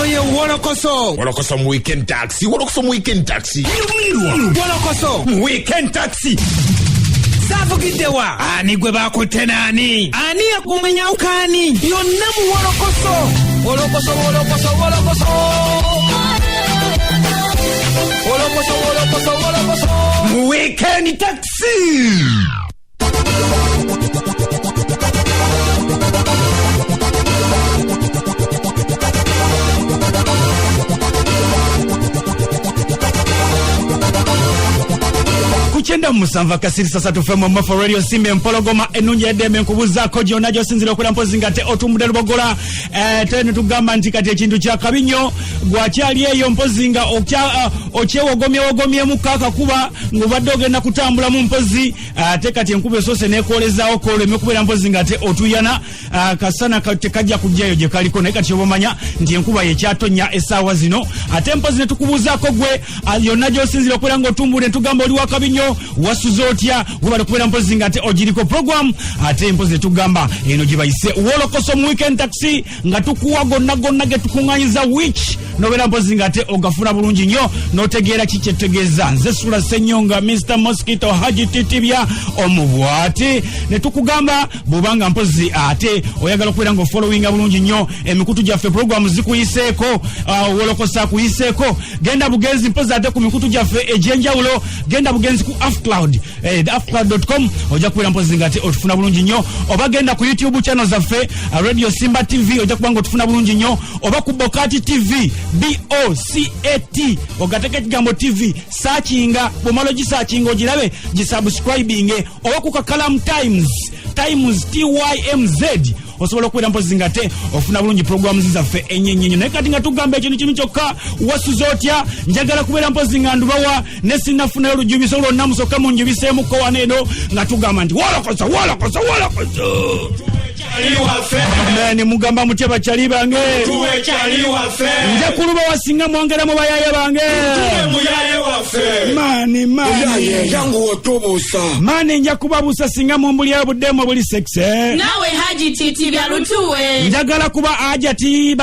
Eno ye Wolokoso. Wolokoso mu weekend taxi. Wolokoso mu weekend taxi. Wolokoso mu weekend taxi. Savugidewa. Ani gwe bakutte nani? Ani yakumenya ukani? Yonna mu Wolokoso. Wolokoso, Wolokoso, Wolokoso. Wolokoso, Wolokoso, Wolokoso. Mu weekend taxi. Kuchenda musanva kasiri sasa tufemo Mafo Radio Simbe Mpologoma enunye edeme nkubuzaako gyonna gy'osinzira okulya mpozi nga te otumudde lubogola tene tugamba nti kati ekintu kya kabinyo gwakyali eyo mpozi nga okyewogomyemu kaakakuba ng'obadde ogenda kutambula mu mpozi ate kati enkuba esoose neekwolezaawo kooleme kubeera mpozi nga te otuyana kasana tekajja kujjayo gye kaliko naye kati obamanya nti enkuba yekyatonya essaawa zino ate mpozi ne tukubuuzaako gwe yonna gy'osinzira okubeera ng'otumbula ne tugamba oli wa kabinyo wasuza otya webale kubeera mpozi nga ate ogiriko program ate mpozi netugamba eno gye bayise Wolokoso mu weekend taxi nga tukuwa gonna ge tukuŋŋanyiza which nobeera mpozi nga ate ogafuna bulungi nnyo n'otegeera ki kyetutegeeza nze Sula Ssenyonga Mr Mosquito Haji Titibya omubwati ne tukugamba bw'obanga mpozi ate oyagala okubeera ng'ofollowinga bulungi nnyo emikutu gyaffe program zikuyiseeko Wolokoso akuyiseeko genda bugenzi mpozi ate ku mikutu gyaffe egy'enjawulo genda bugenzi ku Afcloud afcloud.com ojja kubeera mpozi nga ate otufuna bulungi nnyo oba genda ku YouTube channel zaffe Radio Simba TV ojja kuba nga otufuna bulungi nnyo oba ku Bokati TV BOCAT ogateka ekigambo TV searchinga bw'omala gisearchinga ogirabe gisubscribing oba ku Kakalam Times TYMZ osobola okubeera mpozi nga te ofuna bulungi programu zaffe ennyo naye kati nga tugamba ekintu kimu kyokka wasuza otya njagala kubeera mpozi nga ndubawa ne sinnafunayo olujubiso lwonna musokka munjubiseemuko waneeno nga tugamba nti Wolokoso nani mugamba mutya bakyali bange nja kuluba wasinga mwongera mu bayaye bange mani nja kubabuusa singa mumbulyayo buddemu buli sexe nawe Haji Titibya lutuwe njagala kuba ajati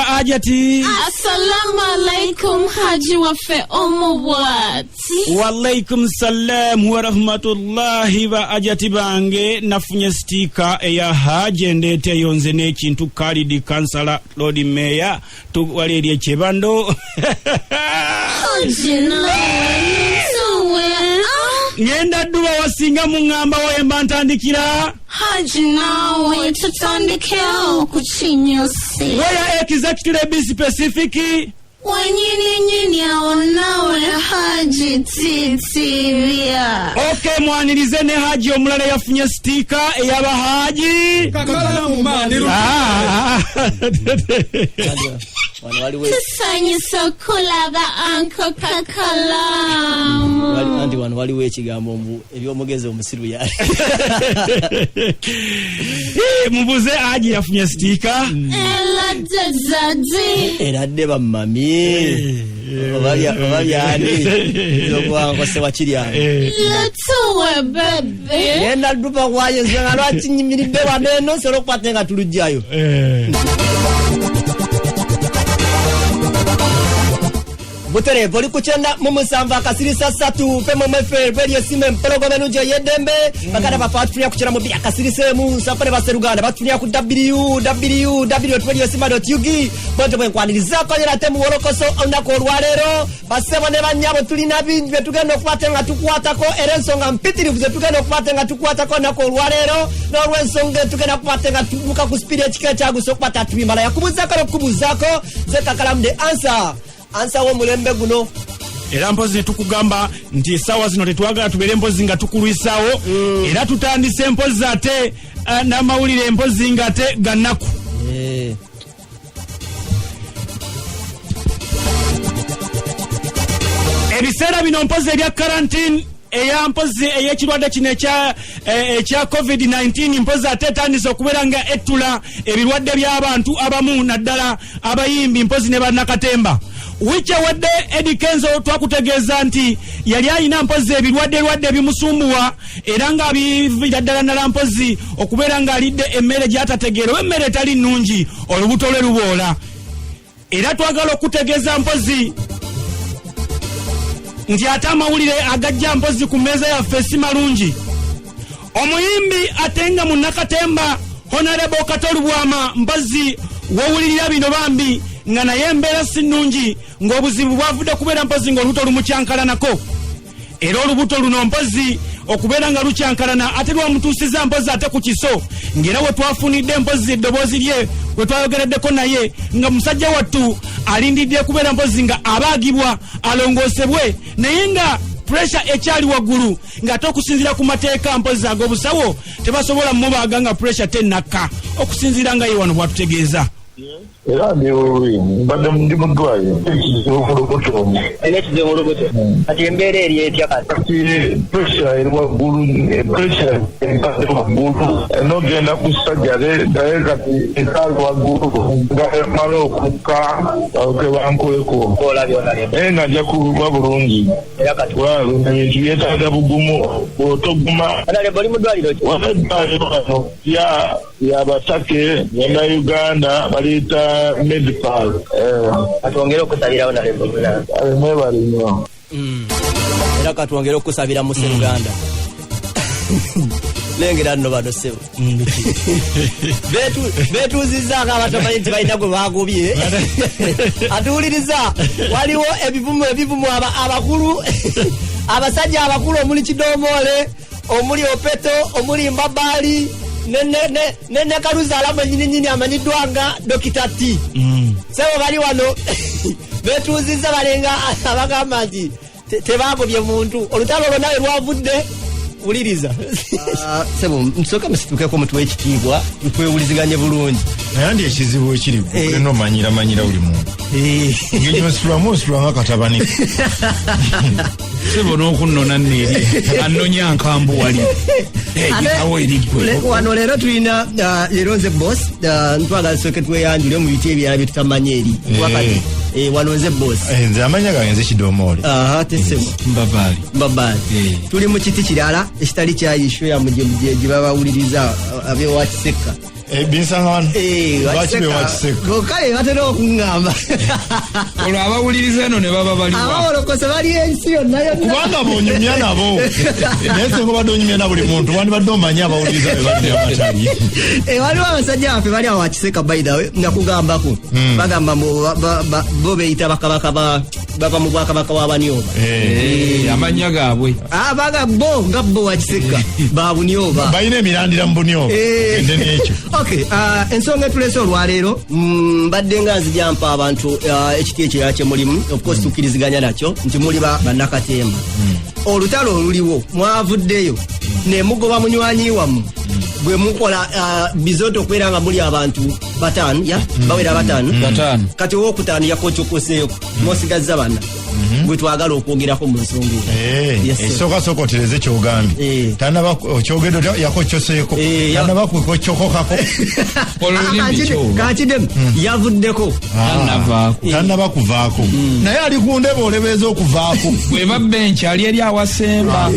assalamu alaikum Haji waffe omubwati walaikum salam wa rahmatullahi wa ajati bange nafunye stika eya Haji ndete yonze n'ekintu Khalid Kansala Lord Mayor tuwaleerye kyebando ngenda dduba wasinga muŋŋamba wemba ntandikira Haji nawe tutandikeo kuchinyose waya exactly be specific nyini aonawe Haji Titibya okay mwanirize ne Haji omulala yafunye stika eyaba Haji tusanyusa kulaba Anko Kakalamu andi wano waliwo ekigambo mbu ebyomugezi omusiru yali mubuze Haji yafunye stika eradde bamami obabyani zokuwankose wakiryange letuwe bebe yenda dupa kwayo zenga lwaki nyimiridde wano solo kwate nga tulujjayo Butere boli kuchenda mumusanva kasirisa satu pemo mefe Radio Simbe Mpologoma nuje yedembe bakada bafatunya kuchera mu bya kasirise mu sapane baseruganda batunya ku www.radiosimba.ug bote bwenkwaniriza ko yera temu Wolokoso ondako olwalero basebo ne banyabo tulina bingi betugenda okubatenga tukwatako erensonga mpitirivu zetugenda okubatenga tukwatako nako olwalero n'olwensonga tugenda okubatenga tubuka ku speed ekike kyaguso okubata tubimala yakubuzako Kakalamu de answer wo mulembe guno era mpozi tukugamba nti essaawa zino tetwagala tubeere mpozi nga tukulwisaawo era tutandise mpozi ate n'amawulire mpozi nga ate gannaku ebiseera bino mpozi ebya karantini eya mpozi ey'ekirwadde kino ekya COVID-19 mpozi ate etandise okubeera nga ettula ebirwadde by'abantu abamu naddala abayimbi mpozi ne bannakatemba wiche wadde Eddie Kenzo twakutegeeza nti yali ayina mpozi ebirwadde bimusumbuwa era nga bivira ddala nala mpozi okubeera nga alidde emmere gy'atategeera emmere etali nnungi olubuto lwe luboola era twagala okutegeeza mpozi nti ate amawulire agajja mpozi ku mmeeza yaffe si malungi. Omuyimbi ate nga munnakatemba Honorable Katolu Bwama mpozi wowulirira bino bambi nga naye embeera si nnungi ng'obuzibu bwavudde kubeera mpozi ng'olubuto lumukyankalanako. Era olubuto luno mpozi okubeera nga lukyankalana ate lwamutuusiza mpozi ate ku kiso ng'era we twafunidde mpozi eddoboozi lye we twayogereddeko naye nga musajja wattu alindidde kubeera mpozi nga abaagibwa alongoosebwe naye nga pressure ekyali waggulu ng'ate okusinziira ku mateeka mpozi ag'obusawo tebasobola mubaaga nga pressure tennakka okusinziira nga ye wano bwatutegeeza. Era mbadde ndi mu ddwaliro ekizokulubutomu kati embeera eri etya kati pressure eri waggulu pressure ebadde waggulu nogenda ku sajjale naye kati ekaali waggulu nga emala okukka kebankuleko naye nga nja kulwa bulungi ebintu byetaaga bugumu bwotoguma oli mu ddwaliro wano eddwaliro wano yabatake ngenda Uganda baliyita medical katwongere okusabirawo mwebali nnyo era katwongere okusabira mu Uganda lengera nno bano ssebo betuuzizaako abatamanyi nti balina gwe bagobye atuwuliriza waliwo ebivumu abakulu abasajja abakulu omuli Kidomole omuli Opeto omuli Mbabaali ne Kaluzaala mwennyini amanyiddwa nga Dr. T. Sebo bali wano betuuziza balenga abagamba nti tebagobye muntu olutalo olwo nawe lwavudde wuliriza. Sebo nsooka musituukeko mutuwe ekitiibwa tukwewuliziganye bulungi naye ndi ekizibu ekiri kulina omanyira buli muntu ngenyositulanga katabani Sebo n'okunnona nneeri annonya nkambu wali awo erigwe wano leero tulina leero nze boss ntwagala soke tweyanjule mu biti ebirala bye tutamanyi eri wakati wano nze boss nze amanya gange nze Kidomole tesebo Mbabaali tuli mu kiti kirala ekitali kyayishwe gye babawuliriza abewakiseka binsanga wano lwaki bewakiseka kale batera okuŋŋamba olwo abawuliriza eno ne baba baliwa abawolokose bali ensi yonna kubanga bonyumya nabo naye senga obadde onyumya na buli muntu wandibadde omanyi abawuliriza be bali amatali waliwo abasajja baffe bali awo wakiseka bayidawe nakugambako bagamba bo beyita bakabaka bava mu bwakabaka w'Abanyoba amanya gaabwe abaga bo nga bo wakiseka babunyoba balina emirandira mu bunyoba ende n'ekyo. Okay, ensonga etulese olwaleero mbadde nga nzijampa abantu ekiti ekirala kye mulimu of course tukkiriziganya nakyo nti muli bannakatemba olutalo oluliwo mwavuddeyo ne mugoba munywanyi wammwe gwe mukola bizoto okwera nga muli abantu bataano bawera bataano kati owokutaano yakocokoseeko mosigaza bana gwe twagala okwogerako mu nsonga esooka otereze kyogambye tanaba okyogedde yakocoseeko tanaba kucokokako kakidemu yavuddeko tanaba kuvaako naye ali ku ndebe olebeeza okuvaako bwe babbenki ali eri awasemba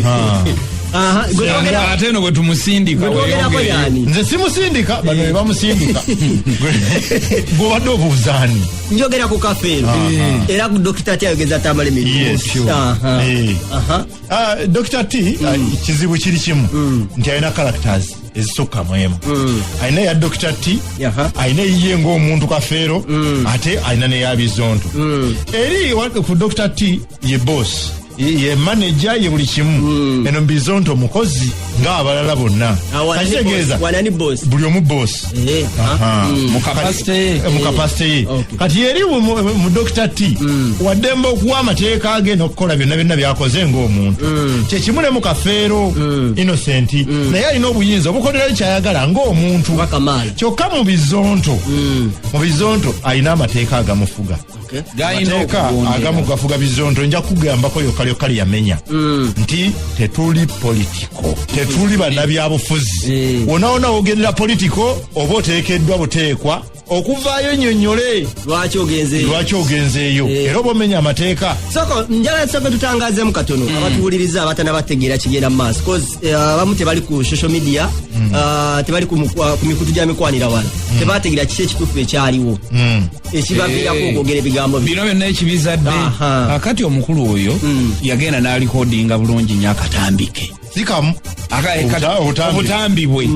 ate eno bwe tumusindika nze simusindika bano be bamusindika gwobadde obuuzaani njogera ku kafeero era ku Dr. T ayogeza tamale emirimu Dr. T kizibu kiri kimu nti alina characters ezisukka mwemu alina ya Dr. T alina eyiye ng'omuntu kafeero ate alina neyabizonto eri ku Dr. T ye boss ye manager ye buli kimu eno bizonto mukozi ng'abalala bonna kakitegeeza buli omu boss mu kapasite ye kati eri mu Dr. T waddemba okuwa amateeka ge n'okukola byonna byakoze ng'omuntu kyekimu ne mu kafeero Innocent naye alina obuyinza obukolerayo kyayagala ng'omuntu kyokka mu bizonto alina amateeka agamufuga amateeka agamu gafuga bizonto nja kugambako yokka yamenya nti tetuli politiko tetuli bannabyabufuzi wonaona ogendera politiko oba oteekeddwa buteekwa okuvaayo nnyonnyole lwaki ogenzeeyo era oba omenya amateeka. soko njala soka tutangazemu katono abatuwuliriza abatanabategeera kigenda mu maaso cause abamu tebali ku social media tebali ku mikutu gya mikwanira wala tebategeera kiki ekituufu ekyaliwo ekibaviirako okwogera ebigambo bino byonna ekibizadde akati omukulu oyo yagenda n'alikodinga bulungi nnyo akatambike sikamu obutambi bwe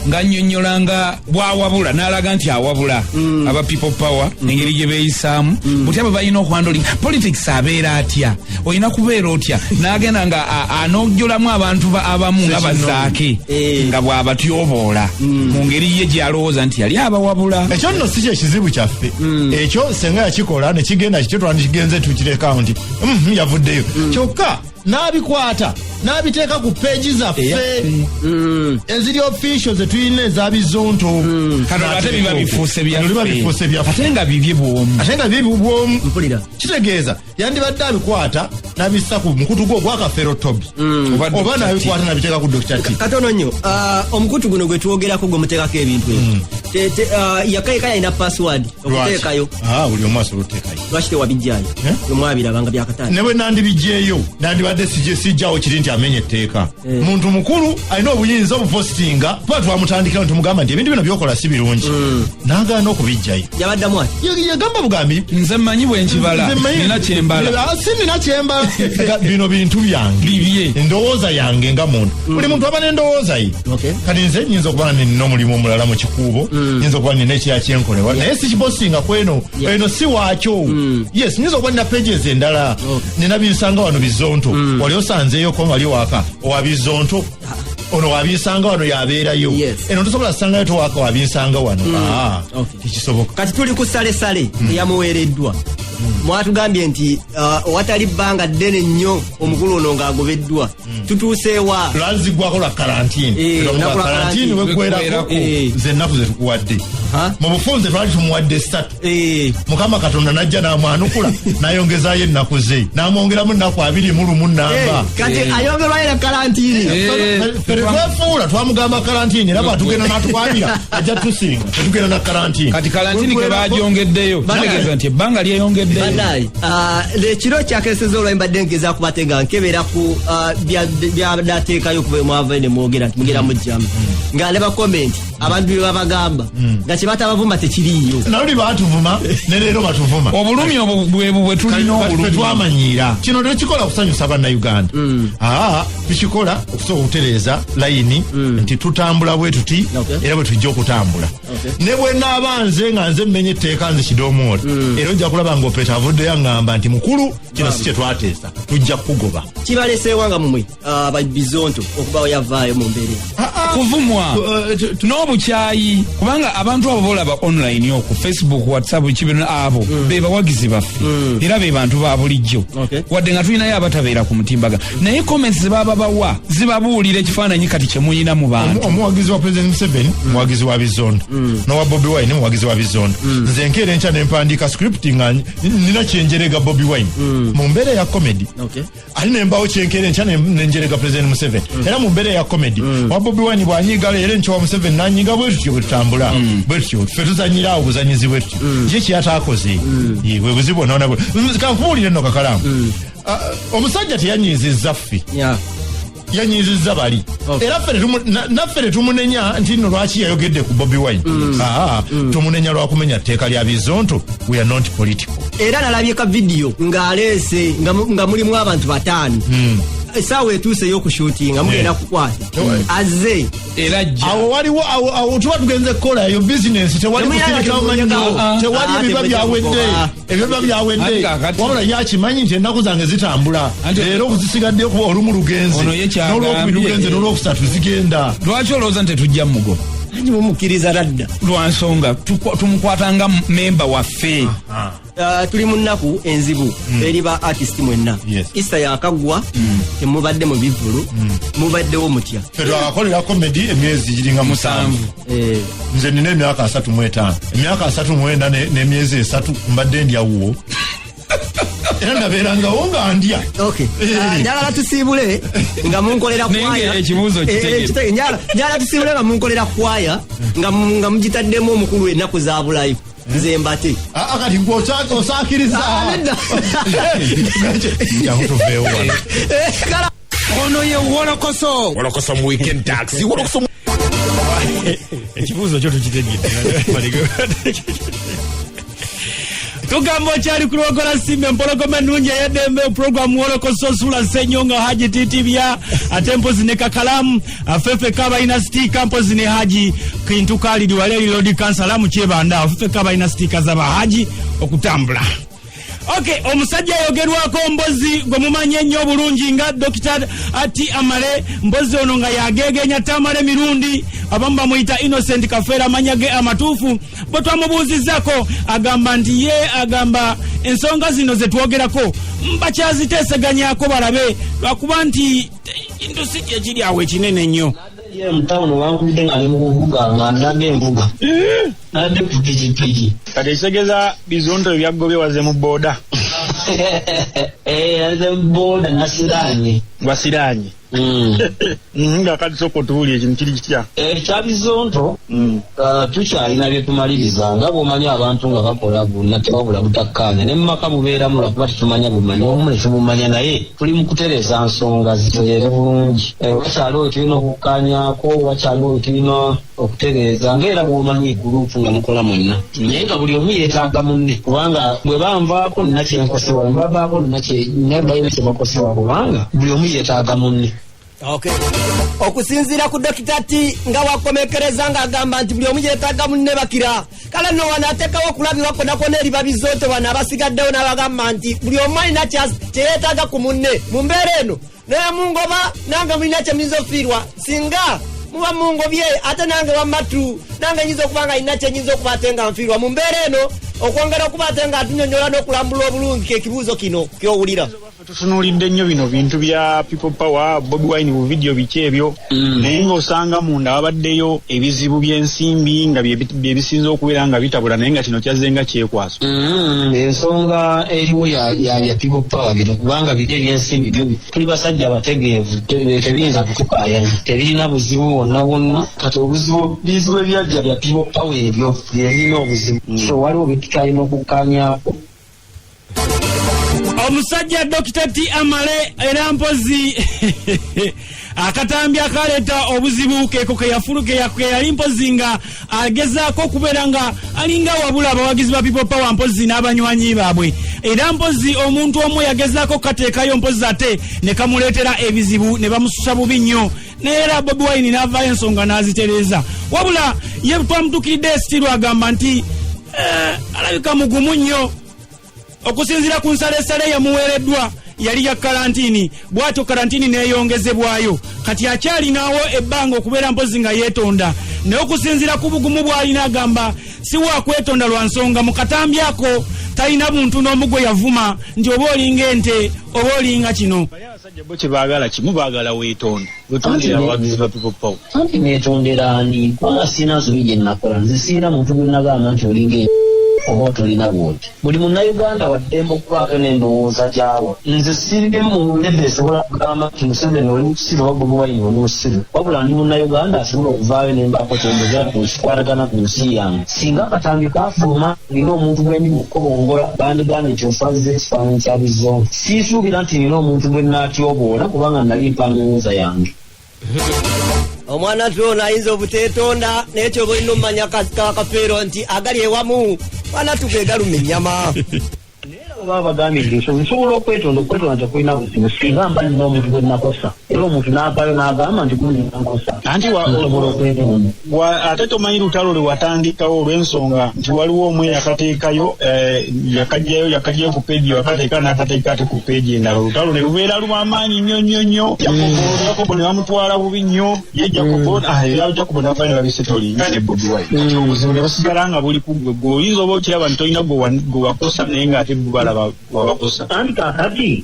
nga nnyonnyolanga bwawabula n'alaga nti awabula aba people power engeri gye beeyisaamu buti abo balina okwandolinga politics abeera atya olina kubeera otya n'agenda nga anoojjolamu abantu abamu nga bazaake nga bw'abatyoboola mu ngeri ye gy'alowooza nti yali abawabula. ekyo nno si kyekizibu kyaffe ekyo senga yakikola ne kigenda kityo twandikigenze tukireka nti yavuddeyo kyokka n'abikwata n'abiteeka ku peegi zaffe eziri official zetulina ezabizonto ate biba bifuuse byaffe ate nga bibye bwomu mpulira kitegeeza yandibadde abikwata n'abissa ku mukutu gwo ogwakafeero tobi oba n'abikwata n'abiteeka ku Dr. T katono nnyo omukutu guno gwe twogerako gwe muteekako ebintu ebyo yakayika yalina password okuteekayo buli omu asobola okuteekayo lwaki tewabijjayo omwabirabanga byakataano ne bwe nandibijjeeyo nandibadde sijjawo kiri nti amenye etteeka muntu mukulu alina obuyinza obupostinga kuba twamutandikira nti tumugamba nti ebintu bino byokola si birungi n'agaana okubijjayo yabaddamu ati yagamba bugambi nze mmanyi bwe nkibala nina kyembala sinina kyembala bino bintu byange bibye endowooza yange nga muntu buli muntu aba n'endowooza ye kati nze nyinza okuba nina omulimu omulala mu kikuubo nyinza okuba nina ekya kyenkolewa naye si kipostinga kweno eno si waakyo yes nyinza okuba nina pages endala nina binsanga wano bizonto wali osanzeeyo ko wali waka owabizonto ono wabinsanga wano yabeerayo eno tosobola sangayo towaka wabinsanga wano tekisoboka. kati tuli ku salesale eyamuweereddwa mwatugambye nti owatali bbanga ddene nnyo omukulu ono ng'agobeddwa tutuuseewa lwazigwako lwa karantini wegwerako ze ennaku zetukuwadde mu bufunze twali tumuwadde 3 mukama katonda najja n'amwanukula n'ayongezaayo ennaku ze n'amwongeramu ennaku 21 namba kati ayongerwayo na karantini twefuula twamugamba karantini era bwatugenda n'atukwabira ajja tusinga tetugenda na karantini kati karantini ke bagyongeddeyo kitegeeza nti ebbanga lyeyongeddeyo ekiro kyakereseza olwayi mbadde ngeza kubate nga nkebera ku byadateekayo okuva mwava ne mwogera nti mugera mujjamu nga ndeba komenti abantu bye babagamba nga kye batabavuma tekiriiyo naluli baatuvuma ne leero batuvuma obulumi obwo bwe tulina obulumi twamanyiira kino tekikola kusanyusa bannayuganda tukikola okusobola okutereeza layini nti tutambula bwe tuti era bwe tujja okutambula ne bwe naaba nze nga nze mmenye etteeka nze kidoomooli era ojja kulaba ng'opeta avuddeyo aŋŋamba nti mukulu kino si kye twateesa tujja kukugoba kibaleseewanga mumwe ababizonto okubawo yavaayo mu mbeera kuvumwa n'obukyayi kubanga abantu abo bolaba online okwo Facebook WhatsApp kibino abo be bawagizi baffe era be bantu ba bulijjo wadde nga tulinayo abatabeera ku mutimbaga naye comments zebaba bawa zibabuulira ekifaananyi kati kye muyina mu bantu omuwagizi wa President Museveni muwagizi wa bizondo n'owa Bobi Wine muwagizi wa bizondo nze nkeera enkya ne mpandiika script nga nina kyenjerega Bobi Wine mu mbeera ya comedy ali ne mbawo kyenkeera enkya ne njerega President Museveni era mu mbeera ya comedy wa Bobi Wine bw'anyiiga leero enkya wa Museveni n'anyiiga bwe tutyo bwe tutambula bwe tutyo ffe tuzanyira awo buzanyizi bwe tutyo ye kyeyataakoze bwe buzibu onaona bwe kankubuulire nno kakalaamu omusajja teyanyiizizza ffe yanyiizizza bali era naffe tetumunenya nti nno lwaki yayogedde ku Bobi Wine tumunenya lwakumenya tteeka lya bizonto we are not political. Era nalabye ka video ng'aleese nga mulimu abantu 5 esaawa etuuse ey'okushuutinga mugenda kukwata azze era awo waliwo awo tuba tugenze kukolayo bizinensi tewali kusirikawo mannyo tewali ebiba byawedde ebiba byawedde wabula yakimanyi nti ennaku zange zitambula era okuzisigadde olumu lugenze n'olwokubiri lugenze n'olwokusatu zigenda. Lwaki olowooza nti tetujja mu mugo mumukkiriza ladda lwa nsonga tumukwatanga memba waffe tuli mu nnaku enzibu eri ba artist mwenna Easter yakagwa temubadde mu bivulu mubaddewo mutya ffe twakakolera komedi emyezi giringa 7 nze nina emyaka 35 emyaka 39 n'emyezi 3 mbadde ndya wuwo era nabeerangawo nga ndya. Njagala tusiibule nga munkolera kwaya. Ekibuuzo kitegeera. Njagala tusiibule nga munkolera kwaya nga mugitaddemu omukulu ennaku za bulayo. Nze mbate. Kati osaakiriza. Jangu tuveewo wano. Ono ye Wolokoso. Wolokoso mu weekend taxi. Wolokoso mu... Ekibuuzo kyo tukitegedde. Tugamba okyali kulogola simbe mpologoma ennungi ey'eddembe puroguramu Wolokoso Sula Ssenyonga Haji Titibya ate mpozi ne Kakalamu Fefe Kabalina Stika mpozi ne Haji Kintu Khalid Waleri Lodi Kansala mu Kyebanda Fefe Kabalina Stika zaba Haji okutambula. Okay, omusajja yogerwako mbozi gwe mumanye nnyo bulungi nga Dr. Ati Amale mbozi ono nga yagegenya Tamale mirundi abamu bamuyita Innocent Kafera amanyage amatuufu bwe twamubuuzizako agamba nti ye agamba ensonga zino ze twogerako bakyaziteeseganyako balabe lwakuba nti kintu si kye kiri awo ekinene nnyo. Ye mutawuno wankubidde nga ali mu kuvuga nga ndadde embuga nadde ku pikipiki kati ekitegeeza bizondo ebyagobye waze mu booda aze mu booda nasiranye wasiranye nga kati soko tuwuli ekintu kiri kitya ekya bizonto tukyalina bye tumaliriza nga bw'omanyi abantu nga bakola bonna tebabula butakkaanya ne mu maka mubeeramu lwakuba tetumanya bumanya omule tebumanya naye tuli mu kutereza nsonga zitereere bulungi wakyaliwo tulina okukkaanyaako wakyaliwo tulina okutereeza ngaera bw'omanyi gurupu nga mukola mwenna naye nga buli omu yeetaaga munne kubanga bwe banvaako nina kyenkosewa bwe bavaako nina balina kyebakosewa kubanga buli omu yeetaaga munne. Okay. Okusinziira ku Dr. T nga wakomekereza nga agamba nti buli omu yeetaaga munne bakira kale no wanateekawo okulabirwa konakona eri babizoote wano abasigaddewo n'abagamba nti buli omu alina kyeyeetaaga ku munne mu mbeera eno naye mungoba nange mulina kyemuyinza okufiirwa singa muba mungobye ate nange wammatu nange nyinza okuba nga alina kyenyinza okuba ate nga nfiirwa mu mbeera eno okwongera okuba ate nga atunyonyola n'okulambula obulungi kekibuuzo kino kyowulira. Tutunuulidde nnyo bino bintu bya People Power Bobi Wine mu video biki ebyo naye ng'osanga munda wabaddeyo ebizibu by'ensimbi nga bye bisinza okubeera nga bitabula naye nga kino kyazze nga kyekwaso. Ensonga eriwo ya People Power bino kubanga biri eby'ensimbi byo tuli basajja bategeevu tebiyinza kutukaayanya tebirina buzibu bwonna bwonna kati obuzibu ebyajja bya People Power ebyo byebirina obuzibu so waliwo bitukyalina okukkaanyaako. Omusajja Dr. T Amale era mpozi akatambi akaleeta obuzibu keeko keyafuluke yali mpozi nga agezaako okubeera nga alinga wabula abawagizi ba People Power mpozi n'abanywanyi baabwe era mpozi omuntu omu yagezaako kateekayo mpozi ate ne kamuleetera ebizibu ne bamususa bubi nnyo neera Bobi Wine n'avaayo ensonga n'azitereeza wabula ye twamutukiridde esitiru agamba nti alabika mugumu nnyo okusinziira ku nsalesale yamuweereddwa yali ya karantini bw'atyo karantini neeyongezebwayo kati akyalinawo ebbanga okubeera mpozi nga yeetonda naye okusinziira ku bugumu bw'alina agamba si wakwetonda lwa nsonga mu katambi ako talina buntu n'omu gwe yavuma nti oba olinga ente oba olinga kino abasajja bo kye baagala kimu baagala weetonda wetondera abawagizi ba People Power anti neetondera ani kubanga sirina nsobi gye nnakola nze sirina muntu gwe nagamba nti olinga oba tolina bwoti buli munnayuganda waddembe okubaako n'endowooza gyabo nze sirire mu lebe esobola kugamba nti Museveni oli musiru oba Bobi Wine oli musiru wabula ndi munnayuganda asobola okuvaayo nembaako kyembogera ku nkikwatagana ku nsi yange singa akatambi kafuluma nina omuntu gwe ndi mukobongola bandigambye nti ofaziza ekifaananyi kya bizongo siisuubira nti nina omuntu gwe naatyoboola kubanga nali mpanga ewooza yange. Omwana tuona ayinza obuteetonda naye kyoba olina omumanya kakafeero nti agali ewamu wana tugegaluma ennyama oba bagambye nti nsobola okwetonda tekulina buzibu singa mba nina omuntu gwe nakosa era omuntu n'avaayo n'agamba nti gulina nkosa anti nsobola okwetonda ate tomanyi lutalo lwe watandikawo olw'ensonga nti waliwo omwe yakateekayo yakagyayo ku peegi wakateeka n'akateeka ate ku peegi endala olutalo ne lubeera lw'amaanyi nnyo Jacobo ne bamutwala bubi nnyo ye Jacobo n'avaayo ne babisetolinga ne Bobi Wine kati obuzibu ne busigala nga buli ku gwe oyinza oba okiraba nti tolina gwe wakosa naye ng'ate bubalaba wabakosa anti kakati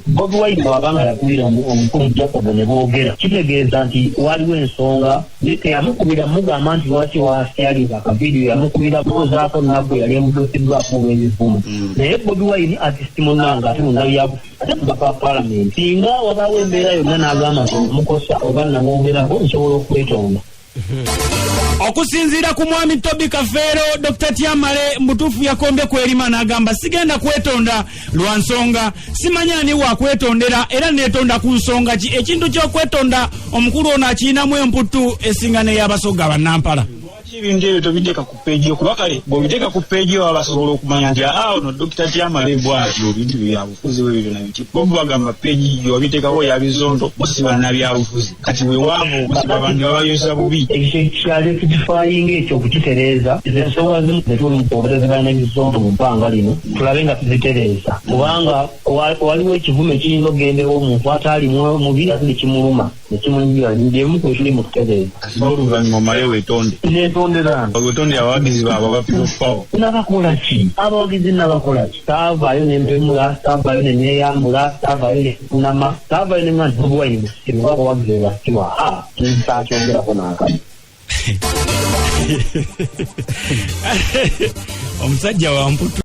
Bobi Wine wabanga yakubira omukulu Jacob ne boogera kitegeeza nti waliwo ensonga yamukubira mugamba nti lwaki wasyaliza akavidiyo yamukubira kuzaako nnaku yali emutuusiddwako olw'ebivumu naye Bobi Wine artist munnanga ate munabyabu ate kubaka parliament singa wabaawo embeera yonna n'agamba nti omukosa oba namwogerako nsobola okwetonda. Okusinziira ku mwami Toby Kafeero, Dr. Tyamale mbutuufu yakombye kwerima n'agamba sigenda kwetonda lwa nsonga simanya ani wa kwetondera era neetonda ku nsonga ki ekintu ky'okwetonda omukulu ono akiinamu emputtu esinga n'ey'abasoga bannampala. ebintu ebyo tobiteeka ku peegi yo kuba kale bw'obiteeka ku peegi yo basobola okumanya nti ono Dr. Tyamale bw'atyo ebintu byabufuzi bwe byo nabiki bo bagamba peegi yo obiteekako yabizondo bosiba nabyabufuzi kati bwe waavu okusiba abantu babayoza bubi ekyali kitifayinga ekyo okukitereeza ensonga zimu zetuli obutezigana n'ebizondo mu bbanga lino tulabe nga tuzitereeza kubanga waliwo ekivume ekiyinza okugenderawo omuntu ataalimu mubi ate nekimuluma nekimulumira lyemu ku ekiri mu kutereeza oluvannyuma omale weetonde weetonde abawagizi baabwe abapiropawo nabakola ki abawagizi nabakola ki taavaayo nempemula taavaayo neneeyambula taavaayo nefunama taavaayo nemwa nti Bobi Wine musiru abawagizi bebasiwa nsakyongerako n'akamu omusajja wa mputu